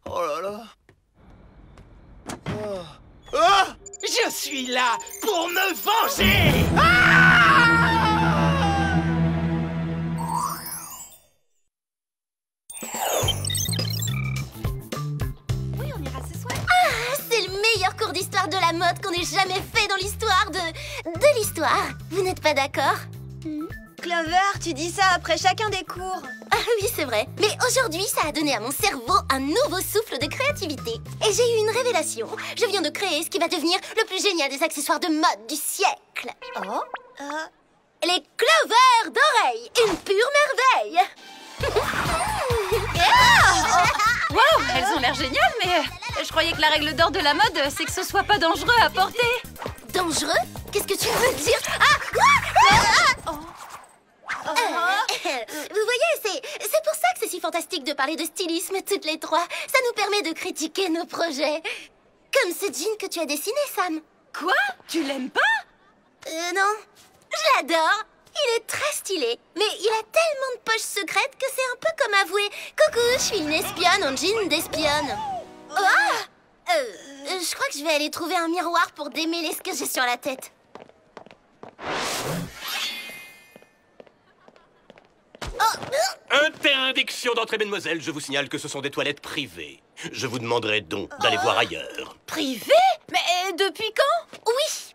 Oh là là. Je suis là pour me venger. Oui, on ira ce soir. C'est le meilleur cours d'histoire de la mode qu'on ait jamais fait dans l'histoire de l'histoire. Vous n'êtes pas d'accord? Clover, tu dis ça après chacun des cours. Ah oui, c'est vrai. Mais aujourd'hui, ça a donné à mon cerveau un nouveau souffle de créativité. Et j'ai eu une révélation. Je viens de créer ce qui va devenir le plus génial des accessoires de mode du siècle. Oh Les clovers d'oreilles. Une pure merveille. Wow, elles ont l'air géniales, mais je croyais que la règle d'or de la mode, c'est que ce soit pas dangereux à porter. Dangereux? Qu'est-ce que tu veux dire? Vous voyez, c'est pour ça que c'est si fantastique de parler de stylisme toutes les trois. Ça nous permet de critiquer nos projets. Comme ce jean que tu as dessiné, Sam. Quoi? Tu l'aimes pas? Non. Je l'adore. Il est très stylé. Mais il a tellement de poches secrètes que c'est un peu comme avouer « Coucou, je suis une espionne en jean d'espionne. » je crois que je vais aller trouver un miroir pour démêler ce que j'ai sur la tête. Interdiction d'entrée, mesdemoiselles. Je vous signale que ce sont des toilettes privées. Je vous demanderai donc d'aller voir ailleurs. Privé? Mais depuis quand? Oui.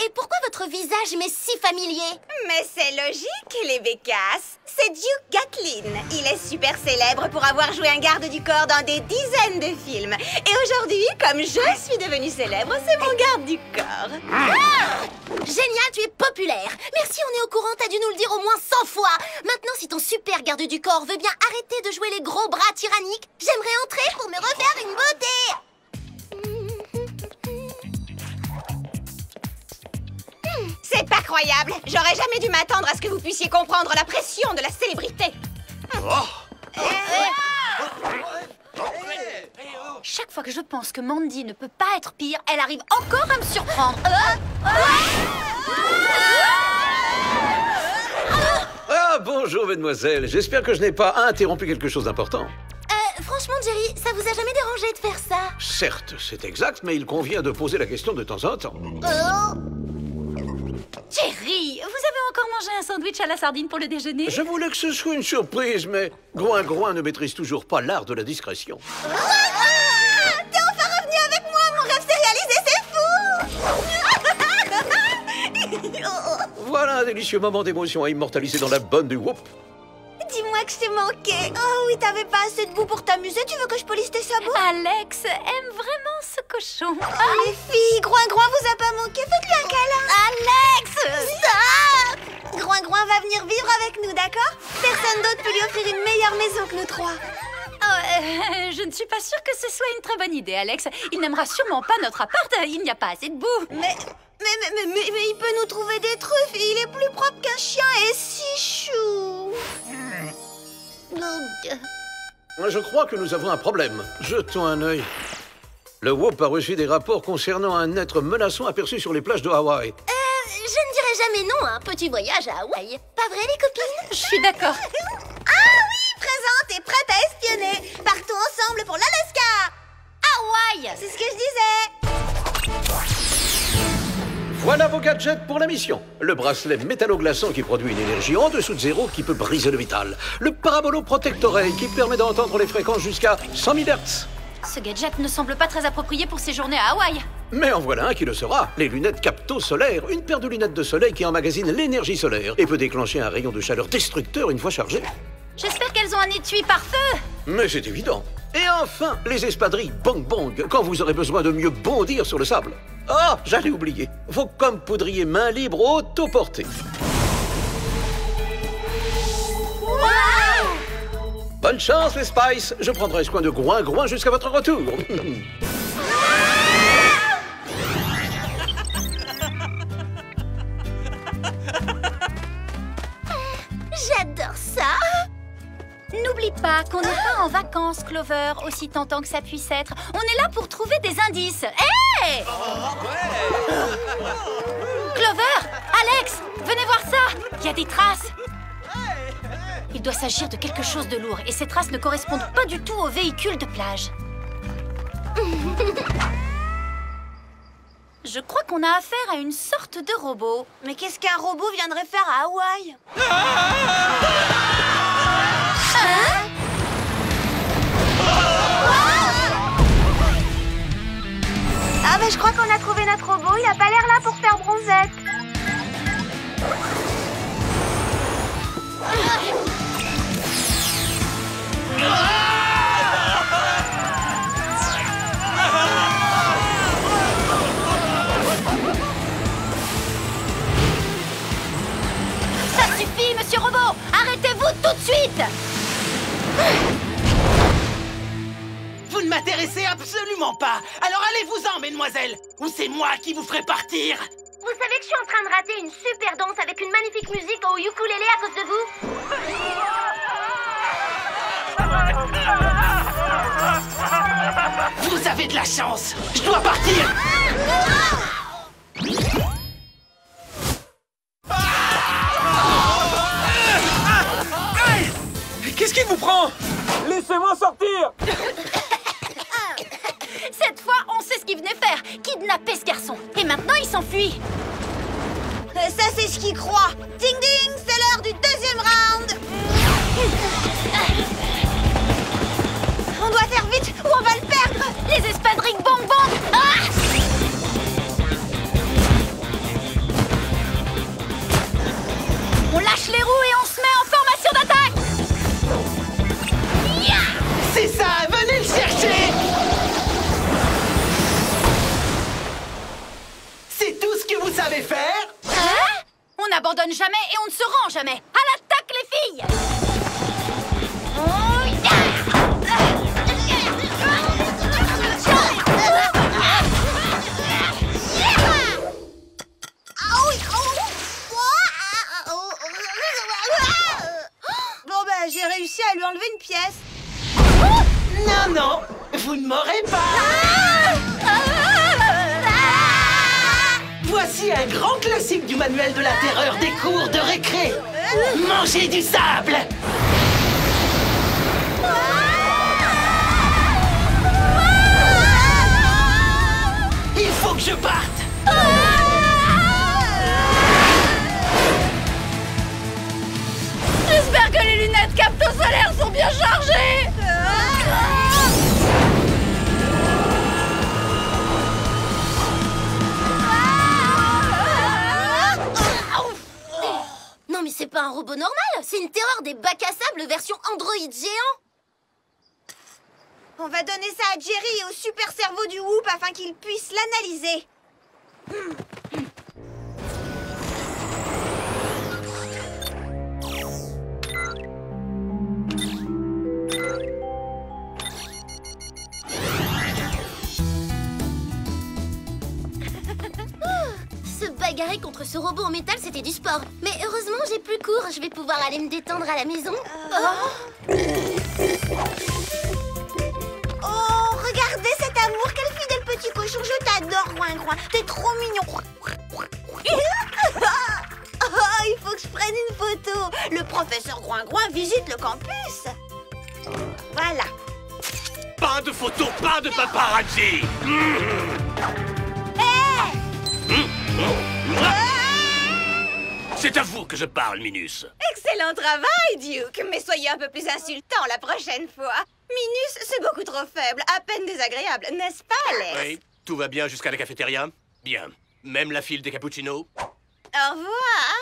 Et pourquoi votre visage m'est si familier? Mais c'est logique, les bécasses. C'est Duke Gatlin. Il est super célèbre pour avoir joué un garde du corps dans des dizaines de films. Et aujourd'hui, comme je suis devenue célèbre, c'est mon garde du corps. Génial, tu es populaire. Merci, on est au courant, t'as dû nous le dire au moins 100 fois. Maintenant, si ton super garde du corps veut bien arrêter de jouer les gros bras tyranniques, j'aimerais entrer pour me refaire une beauté. C'est pas croyable. J'aurais jamais dû m'attendre à ce que vous puissiez comprendre la pression de la célébrité. Chaque fois que je pense que Mandy ne peut pas être pire, elle arrive encore à me surprendre. Ah, bonjour, mademoiselle. J'espère que je n'ai pas interrompu quelque chose d'important. Franchement, Jerry, ça vous a jamais dérangé de faire ça? Certes, c'est exact, mais il convient de poser la question de temps en temps. Jerry, vous avez encore mangé un sandwich à la sardine pour le déjeuner? Je voulais que ce soit une surprise, mais Gouin-Gouin ne maîtrise toujours pas l'art de la discrétion. T'es enfin revenu avec moi, mon rêve s'est réalisé, c'est fou. Voilà un délicieux moment d'émotion à immortaliser dans la bonne du whoop. Dis-moi que je t'ai manqué. Oh oui, t'avais pas assez de boue pour t'amuser. Tu veux que je polisse tes sabots? Alex aime vraiment ce cochon. Les filles, Gouin-Gouin vous a pas manqué. Faites-lui un câlin. Alex, stop! Gouin-Gouin va venir vivre avec nous, d'accord? Personne d'autre peut lui offrir une meilleure maison que nous trois. Je ne suis pas sûre que ce soit une très bonne idée, Alex. Il n'aimera sûrement pas notre appart. Il n'y a pas assez de boue. Mais il peut nous trouver des truffes. Il est plus propre qu'un chien et si chou. Je crois que nous avons un problème. Jetons un œil. Le Whoop a reçu des rapports concernant un être menaçant aperçu sur les plages de Hawaï. Je ne dirais jamais non à un petit voyage à Hawaï. Pas vrai, les copines? Je suis d'accord. Ah oui, présente et prête à espionner. Partons ensemble pour l'Alaska. Hawaï! C'est ce que je disais. Voilà vos gadgets pour la mission. Le bracelet métallo-glaçant qui produit une énergie en dessous de zéro qui peut briser le vital. Le parabolo protectoreille qui permet d'entendre les fréquences jusqu'à 100 000 Hz. Ce gadget ne semble pas très approprié pour séjourner à Hawaï. Mais en voilà un qui le sera. Les lunettes capto-solaires. Une paire de lunettes de soleil qui emmagasine l'énergie solaire et peut déclencher un rayon de chaleur destructeur une fois chargé. J'espère qu'elles ont un étui par feu. Mais c'est évident. Et enfin, les espadrilles Bong Bong quand vous aurez besoin de mieux bondir sur le sable. Ah, j'allais oublier. Vos comme poudriers main libre autoportée. Bonne chance, les Spice. Je prendrai soin de Gouin-Gouin jusqu'à votre retour. J'adore ça. N'oublie pas qu'on n'est pas en vacances, Clover, aussi tentant que ça puisse être. On est là pour trouver des indices. Hé! Clover! Alex! Venez voir ça! Il y a des traces. Il doit s'agir de quelque chose de lourd et ces traces ne correspondent pas du tout au véhicule de plage. Je crois qu'on a affaire à une sorte de robot. Mais qu'est-ce qu'un robot viendrait faire à Hawaï? Ah, mais je crois qu'on a trouvé notre robot. Il a pas l'air là pour faire bronzette. Ça suffit, monsieur robot! Arrêtez-vous tout de suite! Vous ne m'intéressez absolument pas. Alors allez-vous-en, mesdemoiselles, ou c'est moi qui vous ferai partir. Vous savez que je suis en train de rater une super danse avec une magnifique musique au ukulélé à cause de vous? Vous avez de la chance. Je dois partir. Qu'est-ce qui vous prend? Laissez-moi sortir! Cette fois, on sait ce qu'il venait faire. Kidnapper ce garçon. Et maintenant, il s'enfuit. Ça, c'est ce qu'il croit. Ding ding, c'est l'heure du deuxième round. On doit faire vite ou on va le perdre. Les espadrilles bang bang. Ah! On lâche les roues et on se met en formation d'attaque. C'est ça, venez le chercher. C'est tout ce que vous savez faire? Hein? On n'abandonne jamais et on ne se rend jamais. À l'attaque, les filles! Oh, Bon, ben, j'ai réussi à lui enlever une pièce. Non, non, vous ne m'aurez pas. Voici un grand classique du manuel de la terreur des cours de récré. Manger du sable. Il faut que je parte. j'espère que les lunettes capto-solaires sont bien chargées! Non mais c'est pas un robot normal, c'est une terreur des bacs à sable version Android géant. On va donner ça à Jerry et au super cerveau du Whoop afin qu'il puisse l'analyser. Se bagarrer contre ce robot en métal, c'était du sport. Mais heureusement, j'ai plus court. Je vais pouvoir aller me détendre à la maison. Oh, regardez cet amour. Quel fidèle petit cochon. Je t'adore, Groin-Groin. T'es trop mignon. Oh, il faut que je prenne une photo. Le professeur Groin-Groin visite le campus. Voilà. Pas de photos, pas de paparazzi. C'est à vous que je parle, Minus. Excellent travail, Duke. Mais soyez un peu plus insultant la prochaine fois. Minus, c'est beaucoup trop faible, à peine désagréable, n'est-ce pas, Alex? Oui, tout va bien jusqu'à la cafétéria? Bien. Même la file des cappuccinos? Au revoir.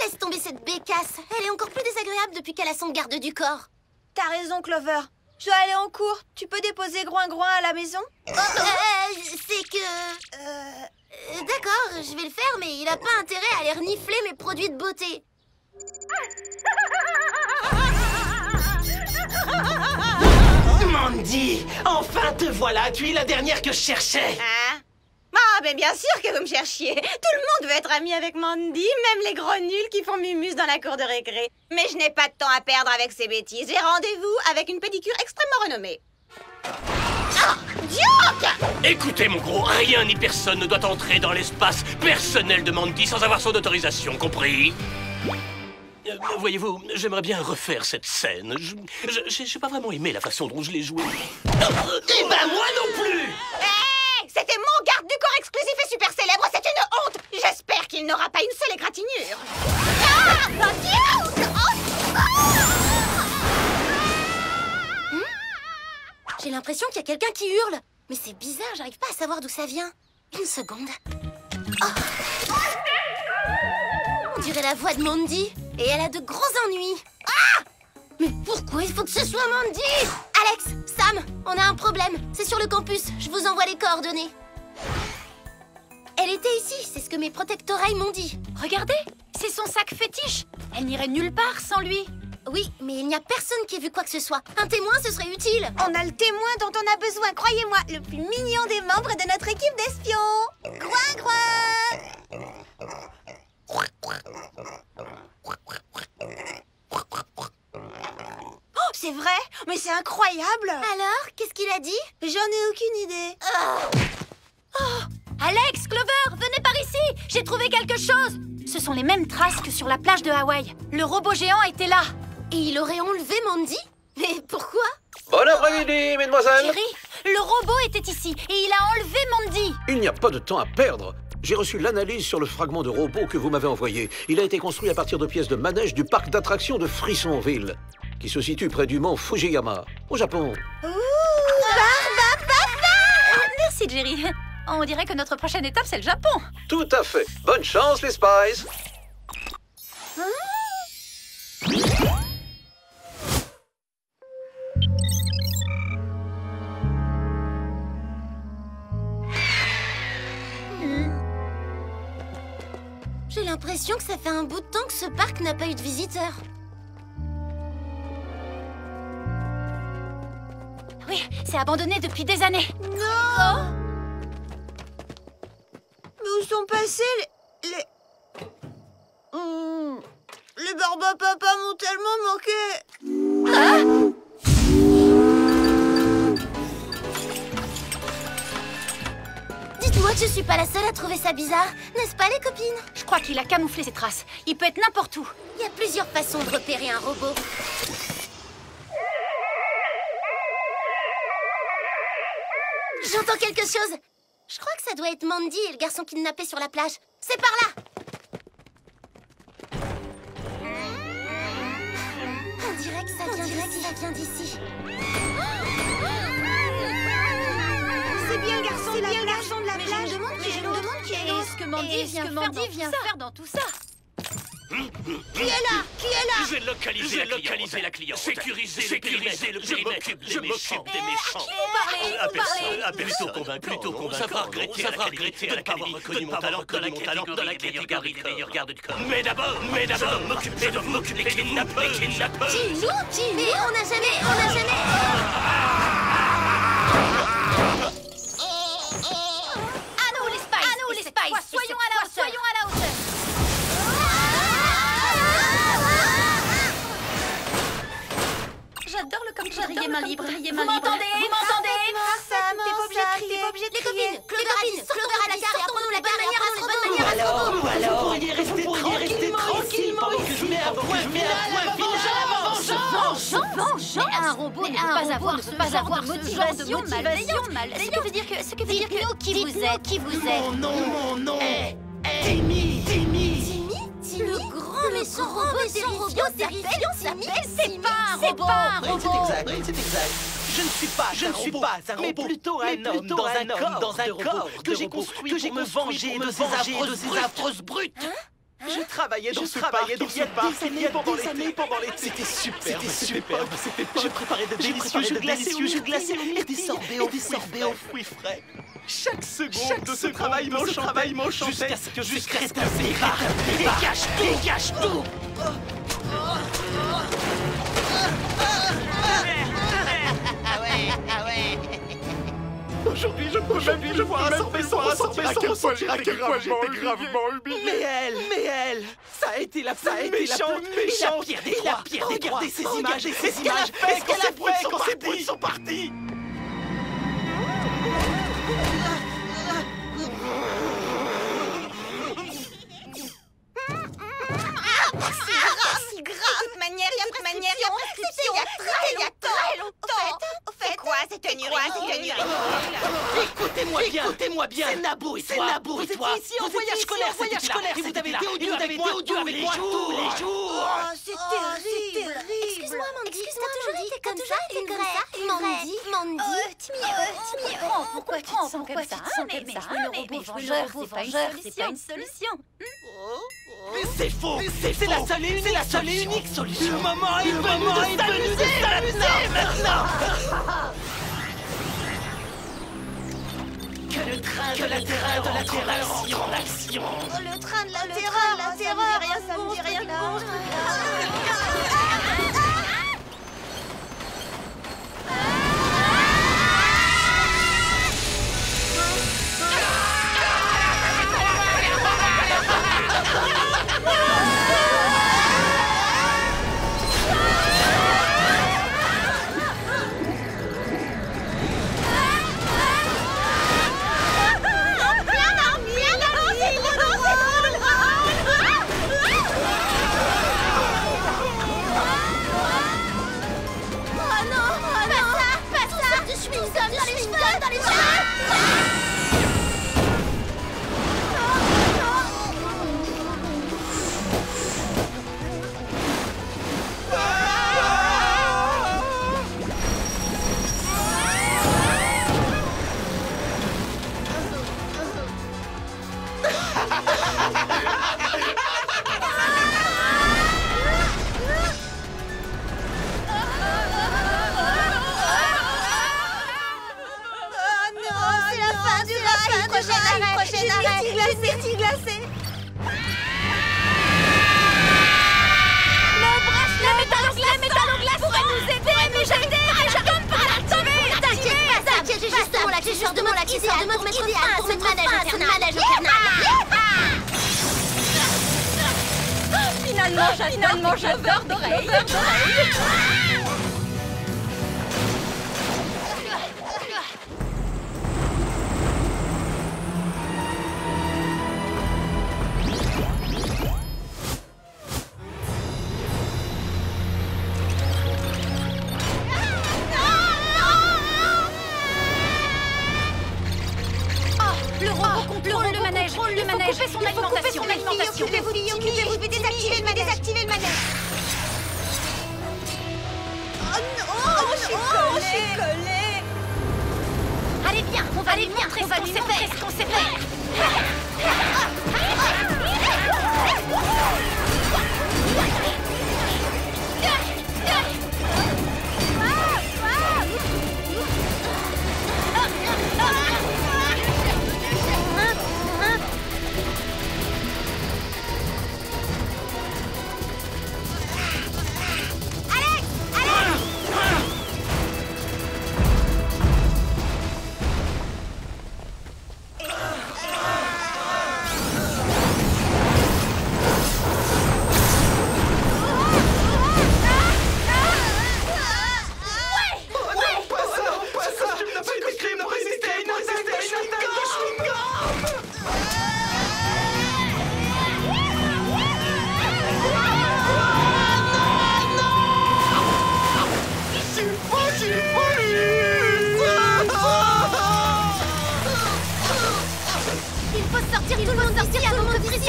Laisse tomber cette bécasse. Elle est encore plus désagréable depuis qu'elle a son garde du corps. T'as raison, Clover. Je dois aller en cours. Tu peux déposer Groin-Groin à la maison? C'est que... D'accord, je vais le faire, mais il a pas intérêt à aller renifler mes produits de beauté. Mandy, enfin te voilà. Tu es la dernière que je cherchais. Hein? Ah, ben bien sûr que vous me cherchiez. Tout le monde veut être ami avec Mandy, même les gros nuls qui font mumus dans la cour de récré. Mais je n'ai pas de temps à perdre avec ces bêtises. J'ai rendez-vous avec une pédicure extrêmement renommée. Ah, Duke! Écoutez, mon gros, rien ni personne ne doit entrer dans l'espace personnel de Mandy sans avoir son autorisation, compris? Voyez-vous, j'aimerais bien refaire cette scène. J'ai pas vraiment aimé la façon dont je l'ai jouée. Eh ben moi non plus. Hey, c'était mon garde du corps exclusif et super célèbre, c'est une honte. J'espère qu'il n'aura pas une seule égratignure. Ah, mon Dieu! J'ai l'impression qu'il y a quelqu'un qui hurle. Mais c'est bizarre, j'arrive pas à savoir d'où ça vient. Une seconde. Oh. On dirait la voix de Mandy. Et elle a de gros ennuis. Ah! Mais pourquoi il faut que ce soit Mandy? Alex, Sam, on a un problème. C'est sur le campus, je vous envoie les coordonnées. Elle était ici, c'est ce que mes protectoreilles m'ont dit. Regardez, c'est son sac fétiche. Elle n'irait nulle part sans lui. Oui, mais il n'y a personne qui ait vu quoi que ce soit. Un témoin, ce serait utile. On a le témoin dont on a besoin, croyez-moi, le plus mignon des membres de notre équipe d'espions. Groin, groin. Oh, c'est vrai? Mais c'est incroyable. Alors, qu'est-ce qu'il a dit? J'en ai aucune idée. Alex, Clover, venez par ici. J'ai trouvé quelque chose. Ce sont les mêmes traces que sur la plage de Hawaï. Le robot géant était là. Et il aurait enlevé Mandy? Mais pourquoi? Bon après-midi, mesdemoiselles. Jerry, le robot était ici et il a enlevé Mandy. Il n'y a pas de temps à perdre. J'ai reçu l'analyse sur le fragment de robot que vous m'avez envoyé. Il a été construit à partir de pièces de manège du parc d'attractions de Frissonville, qui se situe près du mont Fujiyama, au Japon. Merci, Jerry. On dirait que notre prochaine étape, c'est le Japon. Tout à fait. Bonne chance, les Spies. J'ai l'impression que ça fait un bout de temps que ce parc n'a pas eu de visiteurs. Oui, c'est abandonné depuis des années. Non. Mais où sont passés les Barbapapa m'ont tellement manqué. Dites-moi que je suis pas la seule à trouver ça bizarre, n'est-ce pas les copines? Je crois qu'il a camouflé ses traces. Il peut être n'importe où. Il y a plusieurs façons de repérer un robot. J'entends quelque chose. Je crois que ça doit être Mandy et le garçon kidnappé sur la plage. C'est par là. On dirait que ça vient d'ici. C'est bien le garçon de la plage. Je me demande qui est ce que Mandy vient faire dans tout ça. Qui est là? J'ai localisé la cliente. Sécurisé le périmètre. Je m'occupe des méchants. Qui vous parlez? Plutôt convaincant. Ça va regretter à la pas avoir reconnu mon talent dans la catégorie des meilleurs gardes du corps. Mais d'abord, m'occuper des kidnappeurs. Dis-nous, mais on n'a jamais... À nous les Spies. Soyons à la hauteur. J'adore le comme crier main libre. Vous m'entendez? Sam, t'es pas obligé de crier. Les copines, Clover à la gare et apprenons la bonne manière à se retourner. Alors, vous pourriez rester tranquille pendant que je mets un point final. Vengeance. Un robot ne peut pas avoir de motivation malveillante. Ce qui veut dire que qui vous êtes? Mon nom. Timmy. Le grand méchant robot terrifiant s'appelle C'est pas un robot. C'est exact. Je ne suis pas un robot, mais plutôt un homme dans un corps que j'ai construit pour me venger de ces affreuses brutes. Je travaillais dans ce parc il y a des années pendant l'été. C'était superbe. Je préparais de délicieux jus glacés au miel, des sorbets aux fruits frais. Chaque seconde de ce travail m'enchantait jusqu'à ce que je crée un dégage tout. Aujourd'hui, je peux même voir un sorbet sans ressentir à quel point j'étais gravement humilié. Mais elle, ça a été la plus méchante des trois. Regardez ces images. Est-ce qu'elle a fait quand ces bruits sont partis? manière, il y a prescription. Il y a très longtemps. Au fait, quoi cette tenue? Écoutez-moi bien. C'est Naboo et toi. Vous étiez ici en voyage scolaire. Et vous avez été au dur avec moi tous les jours. Oh, c'est terrible. Excuse-moi, Mandy. Excuse-moi, toujours été comme ça, c'est vrai. Mandy. Timmy, pourquoi tu te sens comme ça? Mais jouer le robot vengeur, c'est pas une solution. Mais c'est faux. C'est la seule et unique solution. Le moment est venu de s'amuser maintenant. Que le train de la terreur entre en action. Le train de la terreur, ça me dit rien de bon. Finalement, j'adore d'oreilles. Le robot contrôle le manège. Il faut couper son alimentation. Occupez-vous, désactivez le manège. Oh, je suis collée. Allez, viens, on va lui montrer ce qu'on sait faire.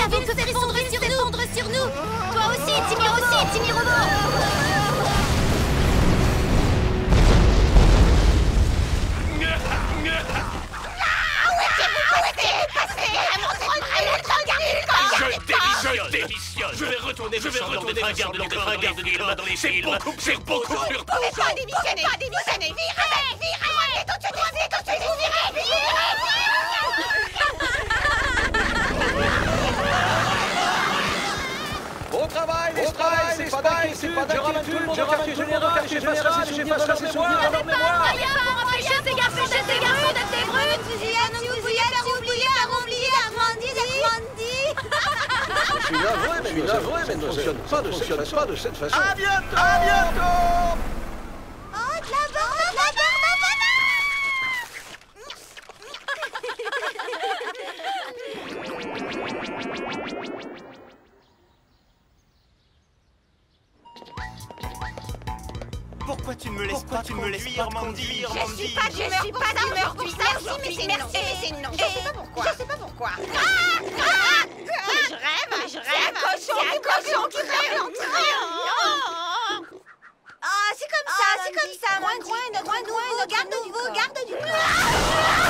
Avant que s'effondre sur nous. Toi aussi, Timmy Robot. Je démissionne. Je vais retourner un garde du corps dans les films. C'est beaucoup plus... Vous pouvez pas démissionner. Virez. Tout de suite, vous virez. Au travail, c'est pas d'inquiétude, je ramène tout le monde au quartier général, j'ai passera ses souvenirs dans leur mémoire. Rien pour empêcher ces garçons d'être des brutes. Vous y êtes, Mandy. Je suis navré, mais ne fonctionne pas de cette façon. À bientôt. Oh, de la barbe. Pourquoi tu ne me laisses pas conduire, Mandy? Je suis pas d'humeur pour ça aujourd'hui, mais c'est non. Je sais pas pourquoi. Je rêve. C'est un cochon qui me c'est comme ça. Notre nouveau garde du corps.